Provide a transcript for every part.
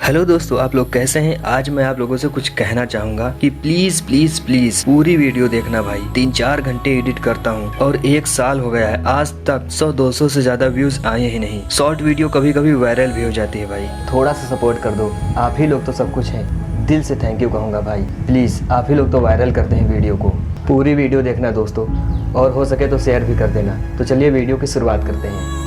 Hello दोस्तों, आप लोग कैसे हैं। आज मैं आप लोगों से कुछ कहना चाहूंगा कि प्लीज प्लीज प्लीज पूरी वीडियो देखना भाई। 3-4 घंटे एडिट करता हूं और 1 साल हो गया है, आज तक 100-200 से ज्यादा व्यूज आए ही नहीं। शॉर्ट वीडियो कभी कभी वायरल भी हो जाती है भाई। थोड़ा सा सपोर्ट कर दो, आप ही लोग तो सब कुछ है। दिल से थैंक यू कहूँगा भाई। प्लीज आप ही लोग तो वायरल करते हैं वीडियो को। पूरी वीडियो देखना दोस्तों, और हो सके तो शेयर भी कर देना। तो चलिए वीडियो की शुरुआत करते हैं।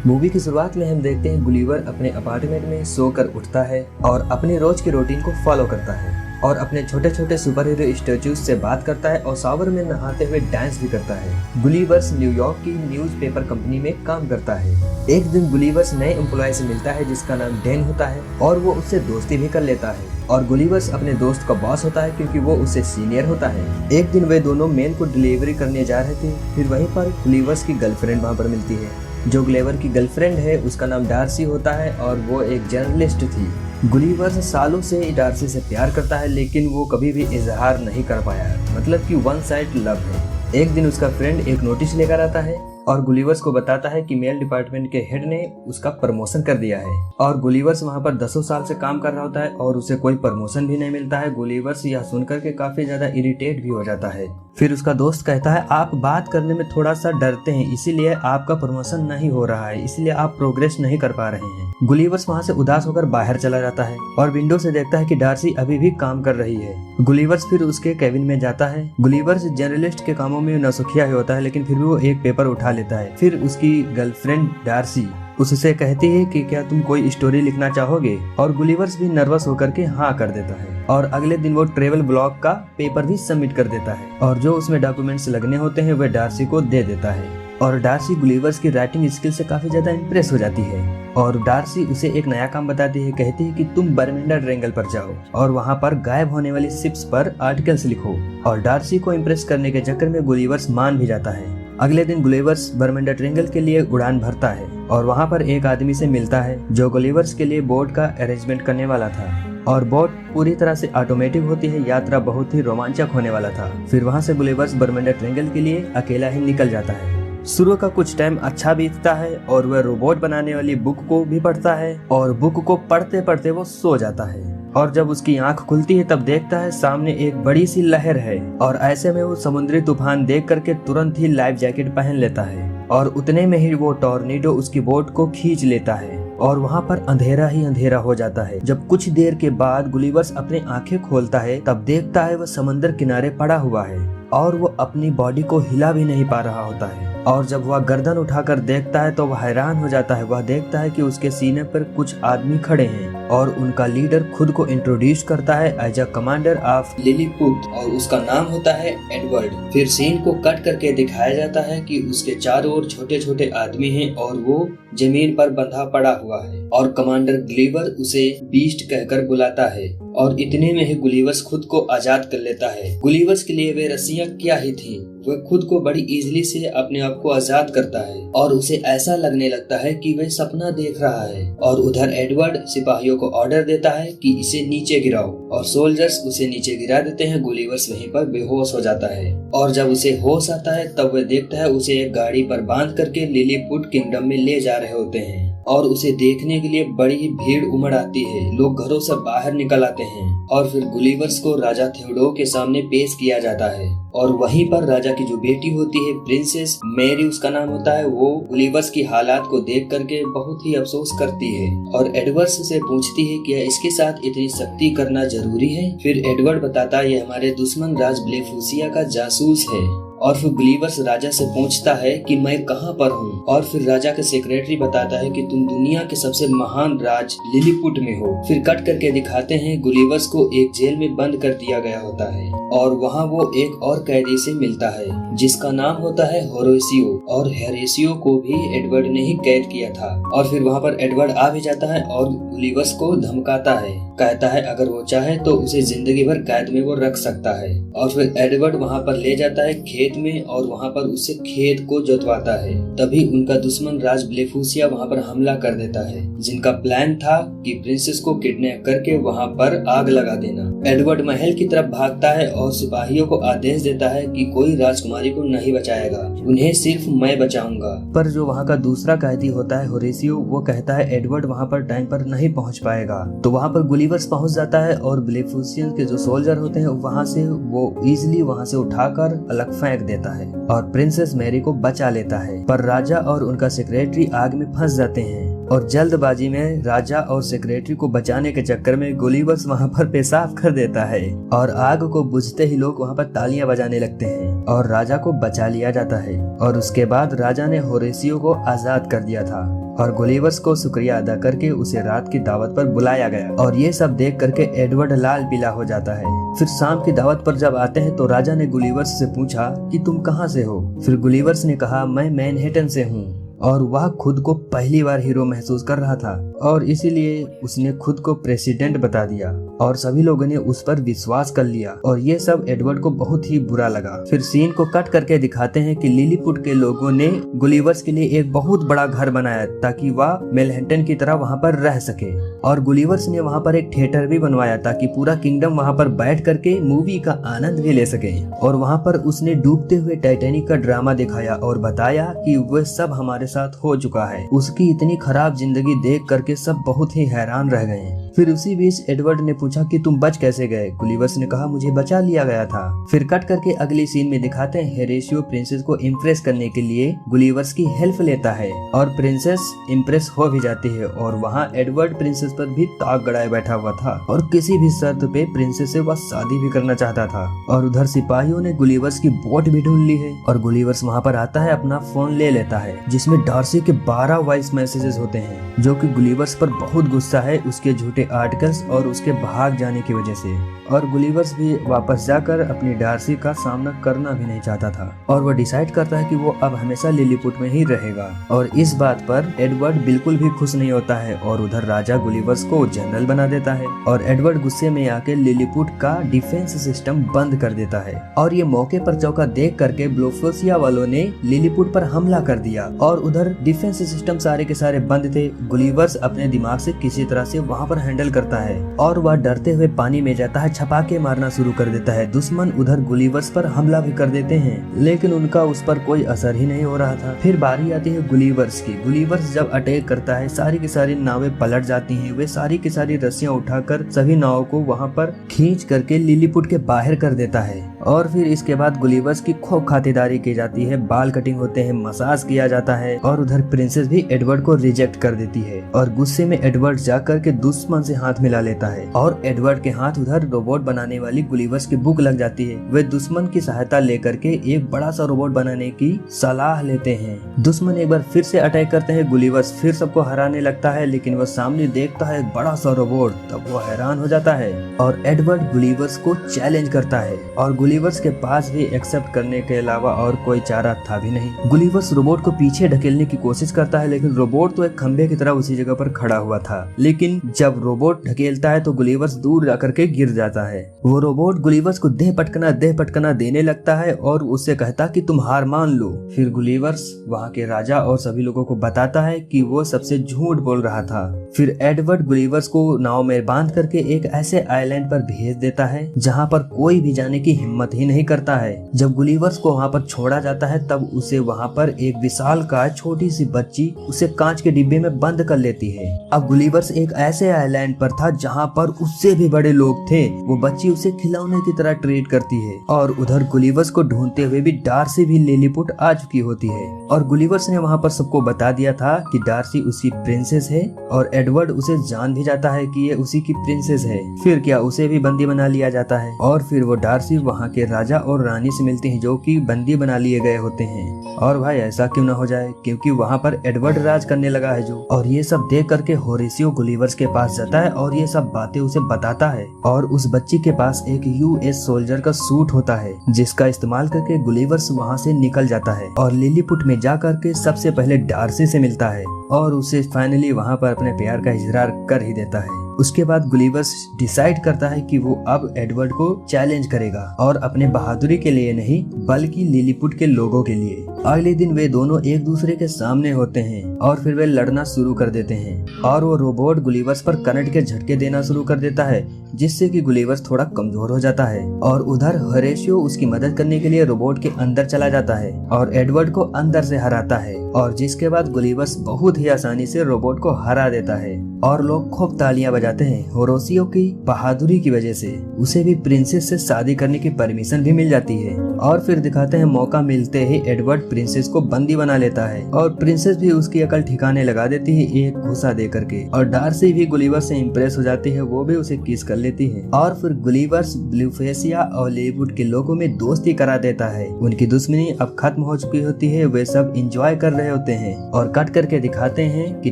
मूवी की शुरुआत में हम देखते हैं गुलिवर अपने अपार्टमेंट में सोकर उठता है और अपने रोज की रूटीन को फॉलो करता है और अपने छोटे छोटे सुपर हीरो स्टैचूज से बात करता है और शावर में नहाते हुए डांस भी करता है। गुलिवर्स न्यूयॉर्क की न्यूज़पेपर कंपनी में काम करता है। एक दिन गुलिवर्स नए एम्प्लॉय से मिलता है जिसका नाम डैन होता है और वो उससे दोस्ती भी कर लेता है और गुलिवर्स अपने दोस्त का बॉस होता है क्योंकि वो उससे सीनियर होता है। एक दिन वे दोनों मेल को डिलीवरी करने जा रहे थे। फिर वहीं पर गुलिवर्स की गर्लफ्रेंड वहाँ पर मिलती है। जो ग्लेवर की गर्लफ्रेंड है उसका नाम डार्सी होता है और वो एक जर्नलिस्ट थी। गुलिवर्स सालों से डार्सी से प्यार करता है लेकिन वो कभी भी इजहार नहीं कर पाया, मतलब कि वन साइड लव है। एक दिन उसका फ्रेंड एक नोटिस लेकर आता है और गुलिवर्स को बताता है कि मेल डिपार्टमेंट के हेड ने उसका प्रमोशन कर दिया है और गुलिवर्स वहाँ पर 10 साल से काम कर रहा होता है और उसे कोई प्रमोशन भी नहीं मिलता है। गुलिवर्स यह सुनकर के काफी ज्यादा इरिटेट भी हो जाता है। फिर उसका दोस्त कहता है आप बात करने में थोड़ा सा डरते हैं, इसीलिए आपका प्रमोशन नहीं हो रहा है, इसलिए आप प्रोग्रेस नहीं कर पा रहे हैं। गुलिवर्स वहाँ से उदास होकर बाहर चला जाता है और विंडो से देखता है कि डार्सी अभी भी काम कर रही है। गुलिवर्स फिर उसके केबिन में जाता है। गुलिवर्स जर्नलिस्ट के कामों में नौसिखिया ही होता है लेकिन फिर भी वो एक पेपर उठा लेता है। फिर उसकी गर्लफ्रेंड डार्सी उससे कहती है कि क्या तुम कोई स्टोरी लिखना चाहोगे, और गुलिवर्स भी नर्वस होकर के हाँ कर देता है और अगले दिन वो ट्रेवल ब्लॉग का पेपर भी सबमिट कर देता है और जो उसमें डॉक्यूमेंट्स लगने होते हैं वे डार्सी को दे देता है और डार्सी गुलिवर्स की राइटिंग स्किल से काफी ज्यादा इम्प्रेस हो जाती है और डार्सी उसे एक नया काम बताती है। कहती है कि तुम बर्मुडा ट्रायंगल पर जाओ और वहाँ पर गायब होने वाली शिप्स पर आर्टिकल्स लिखो, और डार्सी को इम्प्रेस करने के चक्कर में गुलिवर्स मान भी जाता है। अगले दिन गुलिवर्स बर्मुडा ट्रायंगल के लिए उड़ान भरता है और वहाँ पर एक आदमी से मिलता है जो गुलिवर्स के लिए बोट का अरेंजमेंट करने वाला था और बोट पूरी तरह से ऑटोमेटिक होती है। यात्रा बहुत ही रोमांचक होने वाला था। फिर वहाँ से गुलिवर्स बर्मुडा ट्रायंगल के लिए अकेला ही निकल जाता है। शुरू का कुछ टाइम अच्छा बीतता है और वह रोबोट बनाने वाली बुक को भी पढ़ता है और बुक को पढ़ते पढ़ते वो सो जाता है और जब उसकी आंख खुलती है तब देखता है सामने एक बड़ी सी लहर है और ऐसे में वो समुद्री तूफान देख करके तुरंत ही लाइफ जैकेट पहन लेता है और उतने में ही वो टॉर्नेडो उसकी बोट को खींच लेता है और वहाँ पर अंधेरा ही अंधेरा हो जाता है। जब कुछ देर के बाद गुलिवर्स अपनी आंखें खोलता है तब देखता है वह समंदर किनारे पड़ा हुआ है और वो अपनी बॉडी को हिला भी नहीं पा रहा होता है और जब वह गर्दन उठाकर देखता है तो वह हैरान हो जाता है। वह देखता है कि उसके सीने पर कुछ आदमी खड़े हैं और उनका लीडर खुद को इंट्रोड्यूस करता है as a commander of Lilliput और उसका नाम होता है एडवर्ड। फिर सीन को कट करके दिखाया जाता है कि उसके चारों ओर छोटे छोटे आदमी हैं और वो जमीन पर बंधा पड़ा हुआ है और कमांडर गुलिवर उसे बीस्ट कहकर बुलाता है और इतने में ही गुलिवर्स खुद को आजाद कर लेता है। गुलिवर्स के लिए वे रस्सियां क्या ही थी, वह खुद को बड़ी इजीली से अपने आप को आजाद करता है और उसे ऐसा लगने लगता है कि वह सपना देख रहा है। और उधर एडवर्ड सिपाहियों को ऑर्डर देता है कि इसे नीचे गिराओ और सोल्जर्स उसे नीचे गिरा देते हैं। गुलिवर्स वहीं पर बेहोश हो जाता है और जब उसे होश आता है तब वह देखता है उसे एक गाड़ी पर बांध करके लिलीपुट किंगडम में ले जा रहे होते हैं और उसे देखने के लिए बड़ी ही भीड़ उमड़ आती है। लोग घरों से बाहर निकल आते हैं और फिर गुलिवर्स को राजा थियोडोर के सामने पेश किया जाता है और वहीं पर राजा की जो बेटी होती है प्रिंसेस मैरी उसका नाम होता है, वो गुलिवर्स की हालात को देख करके बहुत ही अफसोस करती है और एडवर्ड से पूछती है कि इसके साथ इतनी सख्ती करना जरूरी है। फिर एडवर्ड बताता है ये हमारे दुश्मन राज ब्लेफूसिया का जासूस है और फिर गुलिवर्स राजा से पूछता है कि मैं कहाँ पर हूँ और फिर राजा का सेक्रेटरी बताता है कि तुम दुनिया के सबसे महान राज लिलीपुट में हो। फिर कट करके दिखाते हैं गुलिवर्स को एक जेल में बंद कर दिया गया होता है और वहाँ वो एक और कैदी से मिलता है जिसका नाम होता है होरेसियो और होरेसियो को भी एडवर्ड ने ही कैद किया था और फिर वहाँ पर एडवर्ड आ भी जाता है और गुलिवर्स को धमकाता है, कहता है अगर वो चाहे तो उसे जिंदगी भर कैद में वो रख सकता है और फिर एडवर्ड वहाँ पर ले जाता है खेत में और वहाँ पर उसे खेत को जोतवाता है। तभी उनका दुश्मन राज ब्लेफूसिया वहाँ पर हमला कर देता है, जिनका प्लान था कि प्रिंसेस को किडनैप करके वहाँ पर आग लगा देना। एडवर्ड महल की तरफ भागता है और सिपाहियों को आदेश देता है कि कोई राजकुमारी को नहीं बचाएगा, उन्हें सिर्फ मैं बचाऊंगा। पर जो वहाँ का दूसरा कैदी होता है होरेसियो, वो कहता है एडवर्ड वहाँ पर टाइम पर नहीं पहुँच पाएगा। तो वहाँ पर गुलिवर्स पहुँच जाता है और ब्लेफूसियन के जो सोल्जर होते हैं वहाँ से वो इजिली वहाँ से उठाकर अलग फेंक देता है और प्रिंसेस मैरी को बचा लेता है। पर राजा और उनका सेक्रेटरी आग में फंस जाते हैं और जल्दबाजी में राजा और सेक्रेटरी को बचाने के चक्कर में गुलिवर्स वहाँ पर पेशाब कर देता है और आग को बुझते ही लोग वहाँ पर तालियां बजाने लगते हैं और राजा को बचा लिया जाता है। और उसके बाद राजा ने होरेसियो को आजाद कर दिया था और गुलिवर्स को शुक्रिया अदा करके उसे रात की दावत पर बुलाया गया। और ये सब देख करके एडवर्ड लाल पीला हो जाता है। फिर शाम की दावत पर जब आते हैं तो राजा ने गुलिवर्स से पूछा कि तुम कहाँ से हो। फिर गुलिवर्स ने कहा मैं मैनहट्टन से हूँ और वह खुद को पहली बार हीरो महसूस कर रहा था और इसीलिए उसने खुद को प्रेसिडेंट बता दिया और सभी लोगों ने उस पर विश्वास कर लिया और ये सब एडवर्ड को बहुत ही बुरा लगा। फिर सीन को कट करके दिखाते हैं कि लिलीपुट के लोगों ने गुलिवर्स के लिए एक बहुत बड़ा घर बनाया ताकि वह मैनहट्टन की तरह वहाँ पर रह सके और गुलिवर्स ने वहाँ पर एक थिएटर भी बनवाया ताकि पूरा किंगडम वहाँ पर बैठ करके मूवी का आनंद भी ले सके। और वहाँ पर उसने डूबते हुए टाइटैनिक का ड्रामा दिखाया और बताया कि वह सब हमारे साथ हो चुका है। उसकी इतनी खराब जिंदगी देख करके सब बहुत ही हैरान रह गए। फिर उसी बीच एडवर्ड ने पूछा कि तुम बच कैसे गए। गुलिवर्स ने कहा मुझे बचा लिया गया था। फिर कट करके अगली सीन में दिखाते हैं होरेसियो प्रिंसेस को इम्प्रेस करने के लिए गुलिवर्स की हेल्प लेता है और प्रिंसेस इम्प्रेस हो भी जाती है और वहाँ एडवर्ड प्रिंसेस पर भी ताक गड़ाए बैठा हुआ था और किसी भी शर्त पे प्रिंसेस से वह शादी भी करना चाहता था। और उधर सिपाहियों ने गुलिवर्स की बोट भी ढूंढ ली है और गुलिवर्स वहाँ पर आता है, अपना फोन ले लेता है जिसमें डार्सी के 12 वॉइस मैसेजेस होते हैं जो कि गुलिवर्स पर बहुत गुस्सा है उसके झूठे आर्टिकल्स और उसके भाग जाने की वजह से। और गुलिवर्स भी वापस जाकर अपनी डार्सी का सामना करना भी नहीं चाहता था और वह डिसाइड करता है कि वो अब हमेशा लिलीपुट में ही रहेगा। और इस बात पर एडवर्ड बिल्कुल भी खुश नहीं होता है और उधर राजा गुलिवर्स को जनरल बना देता है और एडवर्ड गुस्से में आके लिलीपुट का डिफेंस सिस्टम बंद कर देता है। और ये मौके पर चौका देख करके ब्लेफूसिया वालों ने लिलीपुट पर हमला कर दिया और उधर डिफेंस सिस्टम सारे के सारे बंद थे। गुलिवर्स अपने दिमाग से किसी तरह से वहाँ पर हैंडल करता है और वह डरते हुए पानी में जाता है, छपाके मारना शुरू कर देता है। दुश्मन उधर गुलिवर्स पर हमला भी कर देते हैं लेकिन उनका उस पर कोई असर ही नहीं हो रहा था। फिर बारी आती है गुलिवर्स की। गुलिवर्स जब अटैक करता है सारी की सारी नावें पलट जाती हैं। वे सारी की सारी रस्सियां उठाकर सभी नावों को वहां पर खींच करके लिलीपुट के बाहर कर देता है। और फिर इसके बाद गुलिवर्स की खूब खातिरदारी की जाती है, बाल कटिंग होते हैं, मसाज किया जाता है और उधर प्रिंसेस भी एडवर्ड को रिजेक्ट कर देती है और गुस्से में एडवर्ड जाकर के दुश्मन से हाथ मिला लेता है और एडवर्ड के हाथ उधर रोबोट बनाने वाली गुलिवर्स की भूख लग जाती है। वे दुश्मन की सहायता लेकर के एक बड़ा सा रोबोट बनाने की सलाह लेते हैं। दुश्मन एक बार फिर से अटैक करते हैं। गुलिवर्स फिर सबको हराने लगता है लेकिन वह सामने देखता है एक बड़ा सा रोबोट, तब वो हैरान हो जाता है और एडवर्ड गुलिवर्स को चैलेंज करता है और गुलिवर्स के पास भी एक्सेप्ट करने के अलावा और कोई चारा था भी नहीं। गुलिवर्स रोबोट को पीछे ढकेलने की कोशिश करता है लेकिन रोबोट तो एक खंबे की तरह उसी जगह पर खड़ा हुआ था। लेकिन जब रोबोट ढकेलता है तो गुलिवर्स दूर जाकर के गिर जाता है। वो रोबोट गुलिवर्स को देह पटकना देने लगता है और उससे कहता कि तुम हार मान लो। फिर गुलिवर्स वहाँ के राजा और सभी लोगों को बताता है कि वो सबसे झूठ बोल रहा था। फिर एडवर्ड गुलिवर्स को नाव में बांध करके एक ऐसे आइलैंड पर भेज देता है जहाँ पर कोई भी जाने की हिम्मत ही नहीं करता है। जब गुलिवर्स को वहाँ पर छोड़ा जाता है तब उसे वहाँ पर एक विशालकाय छोटी सी बच्ची उसे कांच के डिब्बे में बंद कर लेती है। अब गुलिवर्स एक ऐसे आइलैंड पर था जहाँ पर उससे भी बड़े लोग थे। वो बच्ची उसे खिलौने की तरह ट्रीट करती है और उधर गुलिवर्स को ढूंढते हुए भी डार्सी भी लिलीपुट आ चुकी होती है और गुलिवर्स ने वहाँ पर सबको बता दिया था कि डार्सी उसकी प्रिंसेस है और एडवर्ड उसे जान भी जाता है कि ये उसी की प्रिंसेस है। फिर क्या उसे भी बंदी बना लिया जाता है और फिर वो डार्सी वहाँ के राजा और रानी से मिलती है जो कि बंदी बना लिए गए होते हैं। और भाई ऐसा क्यों ना हो जाए क्योंकि वहाँ पर एडवर्ड राज करने लगा है जो। और ये सब देख करके होरेसियो गुलिवर्स के पास जाता है और ये सब बातें उसे बताता है और उस बच्ची के पास एक यूएस सोल्जर का सूट होता है जिसका इस्तेमाल करके गुलिवर्स वहाँ से निकल जाता है और लिलीपुट में जा करके सबसे पहले डार्सी से मिलता है और उसे फाइनली वहाँ पर अपने प्यार का इजहार कर ही देता है। उसके बाद गुलिवर्स डिसाइड करता है कि वो अब एडवर्ड को चैलेंज करेगा, और अपने बहादुरी के लिए नहीं बल्कि लिलीपुट के लोगों के लिए। अगले दिन वे दोनों एक दूसरे के सामने होते हैं और फिर वे लड़ना शुरू कर देते हैं, और वो रोबोट गुलिवर्स पर करंट के झटके देना शुरू कर देता है, जिससे कि गुलिवर्स थोड़ा कमजोर हो जाता है। और उधर होरेशियो उसकी मदद करने के लिए रोबोट के अंदर चला जाता है और एडवर्ड को अंदर से हराता है, और जिसके बाद गुलिवर्स बहुत ही आसानी से रोबोट को हरा देता है और लोग खूब तालियां बजाते हैं। होरेशियो की बहादुरी की वजह से उसे भी प्रिंसेस से शादी करने की परमिशन भी मिल जाती है। और फिर दिखाते हैं मौका मिलते ही एडवर्ड प्रिंसेस को बंदी बना लेता है, और प्रिंसेस भी उसकी अकल ठिकाने लगा देती है एक घूसा दे करके। और डार्सी भी गुलिवर्स से इम्प्रेस हो जाती है, वो भी उसे किस कर लेती है। और फिर गुलिवर्स ब्लूफेसिया और लिलीपुट के लोगों में दोस्ती करा देता है। उनकी दुश्मनी अब खत्म हो चुकी होती है, वे सब एंजॉय कर रहे होते हैं। और कट करके दिखाते हैं कि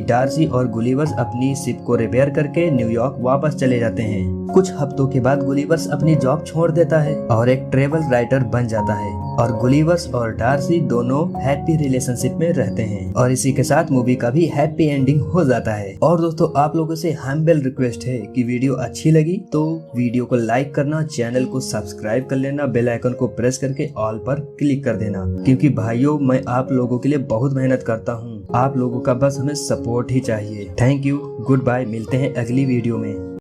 डार्सी और गुलिवर्स अपनी शिप को रिपेयर करके न्यूयॉर्क वापस चले जाते हैं। कुछ हफ्तों के बाद गुलिवर्स अपनी जॉब छोड़ देता है और एक ट्रेवल राइटर बन जाता है, और गुलिवर्स और डार्सी दोनों हैप्पी रिलेशनशिप में रहते हैं। और इसी के साथ मूवी का भी हैप्पी एंडिंग हो जाता है। और दोस्तों, आप लोगों से हम्बल रिक्वेस्ट है कि वीडियो अच्छी लगी तो वीडियो को लाइक करना, चैनल को सब्सक्राइब कर लेना, बेल आइकन को प्रेस करके ऑल पर क्लिक कर देना, क्योंकि भाइयों मैं आप लोगों के लिए बहुत मेहनत करता हूँ। आप लोगों का बस हमें सपोर्ट ही चाहिए। थैंक यू, गुड बाय, मिलते हैं अगली वीडियो में।